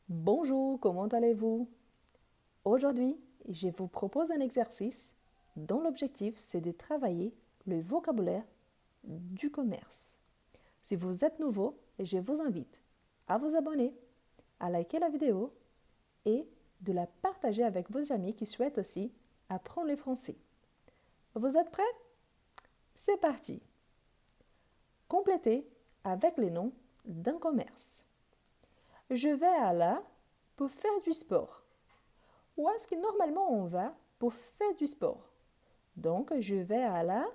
Bonjour, comment allez-vous? Aujourd'hui, je vous propose un exercice dont l'objectif c'est de travailler le vocabulaire du commerce. Si vous êtes nouveau, je vous invite à vous abonner, à liker la vidéo et de la partager avec vos amis qui souhaitent aussi apprendre le français. Vous êtes prêts? C'est parti! Complétez avec les noms d'un commerce. Je vais à la pour faire du sport. Où est-ce que normalement on va pour faire du sport? Donc, je vais à la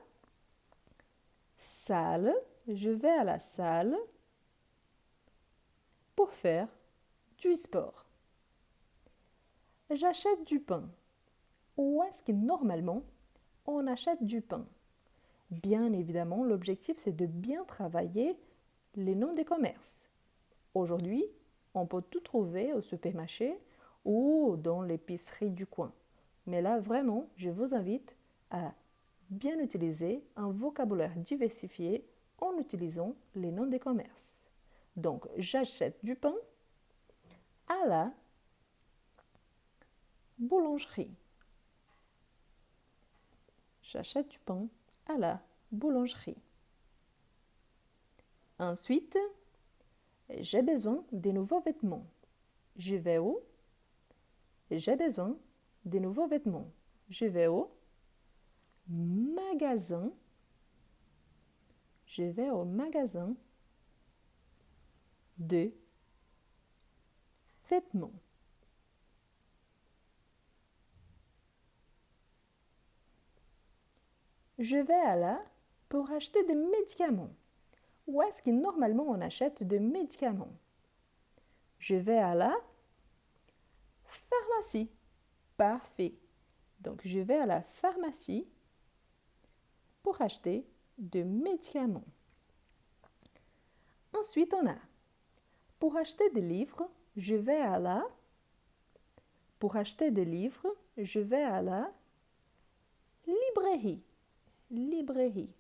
salle. Je vais à la salle pour faire du sport. J'achète du pain. Où est-ce que normalement on achète du pain? Bien évidemment, l'objectif c'est de bien travailler les noms des commerces. Aujourd'hui, on peut tout trouver au supermarché ou dans l'épicerie du coin. Mais là, vraiment, je vous invite à bien utiliser un vocabulaire diversifié en utilisant les noms des commerces. Donc, j'achète du pain à la boulangerie. J'achète du pain à la boulangerie. Ensuite, j'ai besoin de nouveaux vêtements. Je vais où? J'ai besoin de nouveaux vêtements. Je vais au magasin. Je vais au magasin de vêtements. Je vais à la pour acheter des médicaments. Où est-ce que normalement on achète des médicaments? Je vais à la pharmacie. Parfait. Donc je vais à la pharmacie pour acheter des médicaments. Ensuite, on a pour acheter des livres, je vais à la pour acheter des livres, je vais à la librairie. Librairie.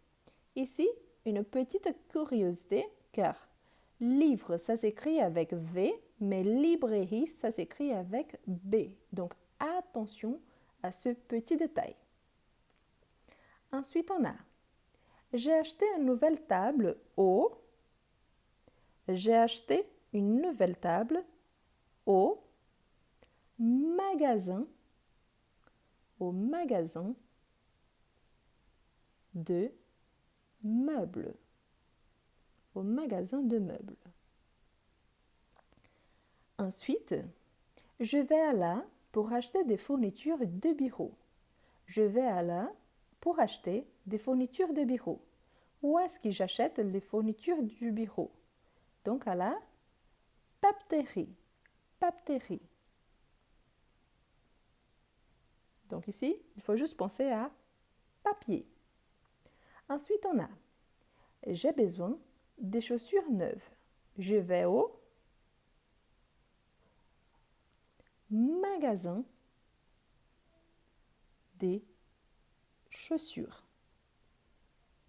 Ici, une petite curiosité, car livre, ça s'écrit avec V, mais librairie, ça s'écrit avec B. Donc, attention à ce petit détail. Ensuite, on a j'ai acheté une nouvelle table au j'ai acheté une nouvelle table au magasin de meubles. Au magasin de meubles. Ensuite, je vais à la pour acheter des fournitures de bureau. Je vais à la pour acheter des fournitures de bureau. Où est-ce que j'achète les fournitures du bureau? Donc à la papeterie. Papeterie. Donc ici, il faut juste penser à papier. Ensuite, on a j'ai besoin des chaussures neuves. Je vais au magasin des chaussures.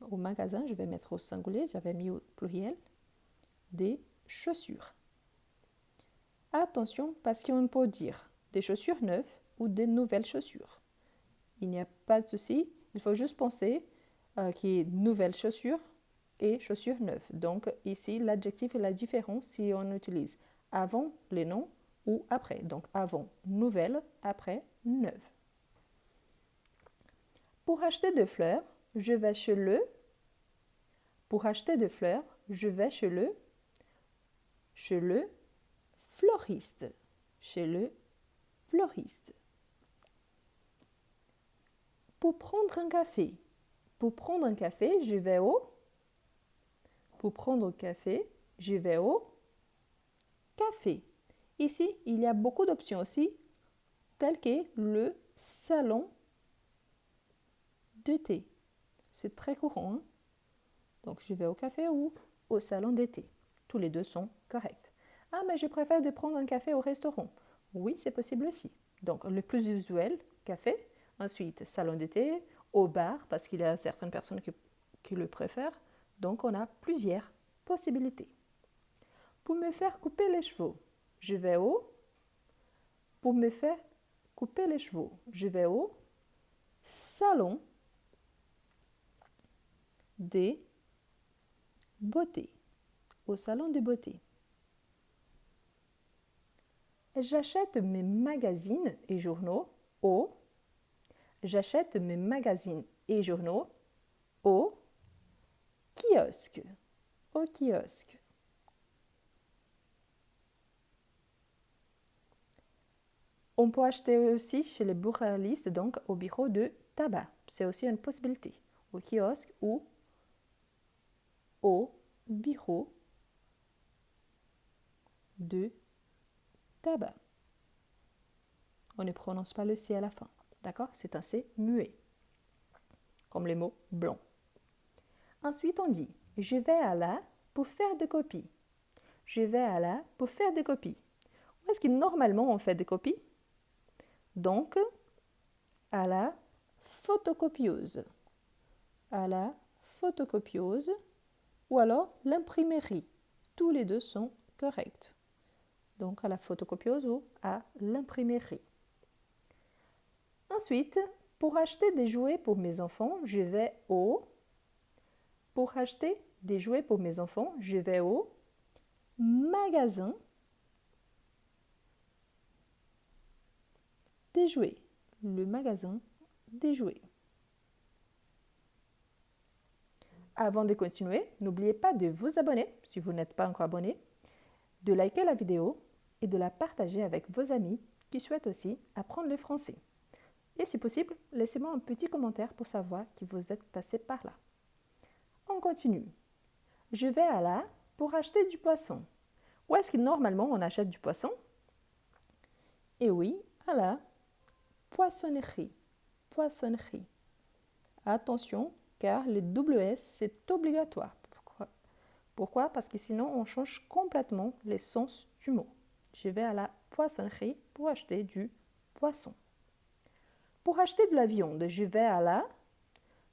Au magasin, je vais mettre au singulier, j'avais mis au pluriel, des chaussures. Attention, parce qu'on peut dire des chaussures neuves ou des nouvelles chaussures. Il n'y a pas de souci, il faut juste penser qu'il y ait nouvelles chaussures et chaussures neuves. Donc ici, l'adjectif est la différence si on utilise avant les noms ou après. Donc avant nouvelle, après neuve. Pour acheter des fleurs, je vais chez le. Pour acheter des fleurs, je vais chez le fleuriste. Chez le fleuriste. Pour prendre un café. Pour prendre un café, je vais au. Pour prendre un café, je vais au café. Ici, il y a beaucoup d'options aussi, telles que le salon de thé. C'est très courant. Hein? Donc, je vais au café ou au salon de thé. Tous les deux sont corrects. Ah, mais je préfère de prendre un café au restaurant. Oui, c'est possible aussi. Donc, le plus usuel, café. Ensuite, salon de thé, au bar, parce qu'il y a certaines personnes qui le préfèrent. Donc, on a plusieurs possibilités. Pour me faire couper les cheveux, je vais au pour me faire couper les cheveux. Je vais au salon des beautés. Au salon de beauté. J'achète mes magazines et journaux au. J'achète mes magazines et journaux au kiosque. Au kiosque. On peut acheter aussi chez les buralistes, donc au bureau de tabac. C'est aussi une possibilité. Au kiosque ou au bureau de tabac. On ne prononce pas le C à la fin. D'accord? C'est un C muet. Comme les mots blanc. Ensuite, on dit « Je vais à la pour faire des copies ». Je vais à la pour faire des copies. Où est-ce que normalement on fait des copies? Donc, à la photocopieuse. À la photocopieuse ou alors l'imprimerie. Tous les deux sont corrects. Donc, à la photocopieuse ou à l'imprimerie. Ensuite, pour acheter des jouets pour mes enfants, je vais au... Pour acheter des jouets pour mes enfants, je vais au magasin des jouets. Le magasin des jouets. Avant de continuer, n'oubliez pas de vous abonner si vous n'êtes pas encore abonné, de liker la vidéo et de la partager avec vos amis qui souhaitent aussi apprendre le français. Et si possible, laissez-moi un petit commentaire pour savoir que vous êtes passé par là. On continue. Je vais à la pour acheter du poisson. Où est-ce que normalement on achète du poisson? Et oui, à la poissonnerie. Poissonnerie. Attention, car le double S, c'est obligatoire. Pourquoi? Parce que sinon, on change complètement les sens du mot. Je vais à la poissonnerie pour acheter du poisson. Pour acheter de la viande, je vais à la...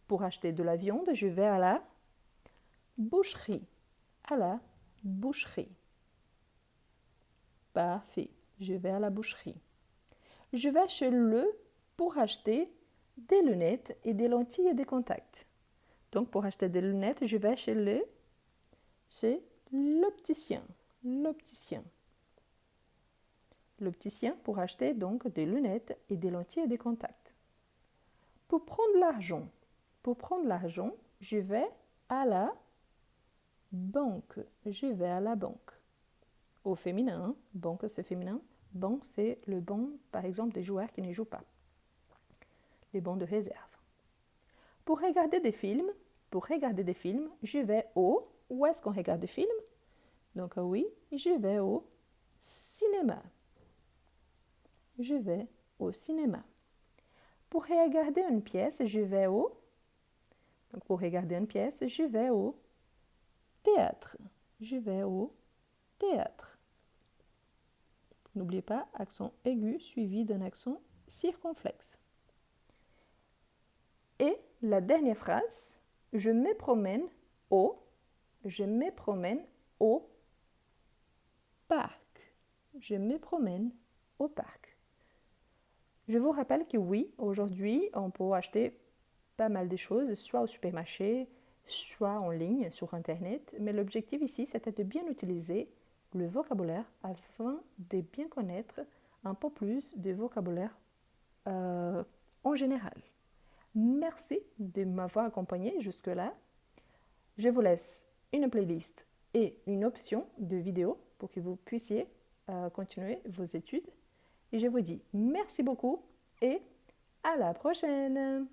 Pour acheter de la viande, je vais à la boucherie. À la boucherie. Parfait. Je vais à la boucherie. Je vais chez le pour acheter des lunettes et des lentilles de contact. Donc, pour acheter des lunettes, je vais chez l'opticien. L'opticien. L'opticien pour acheter donc des lunettes et des lentilles de contact. Pour prendre l'argent, je vais à la banque. Je vais à la banque. Au féminin, banque c'est féminin. Banque c'est le banc, par exemple, des joueurs qui ne jouent pas. Les bancs de réserve. Pour regarder des films, je vais au... Où est-ce qu'on regarde des films? Donc oui, je vais au cinéma. Je vais au cinéma. Pour regarder une pièce, je vais au... Donc pour regarder une pièce, je vais au théâtre. Je vais au théâtre. N'oubliez pas, accent aigu suivi d'un accent circonflexe. Et la dernière phrase, je me promène au parc. Je me promène au parc. Je vous rappelle que oui, aujourd'hui, on peut acheter pas mal de choses, soit au supermarché, soit en ligne, sur Internet. Mais l'objectif ici, c'était de bien utiliser le vocabulaire afin de bien connaître un peu plus de vocabulaire en général. Merci de m'avoir accompagné jusque-là. Je vous laisse une playlist et une option de vidéo pour que vous puissiez continuer vos études. Et je vous dis merci beaucoup et à la prochaine!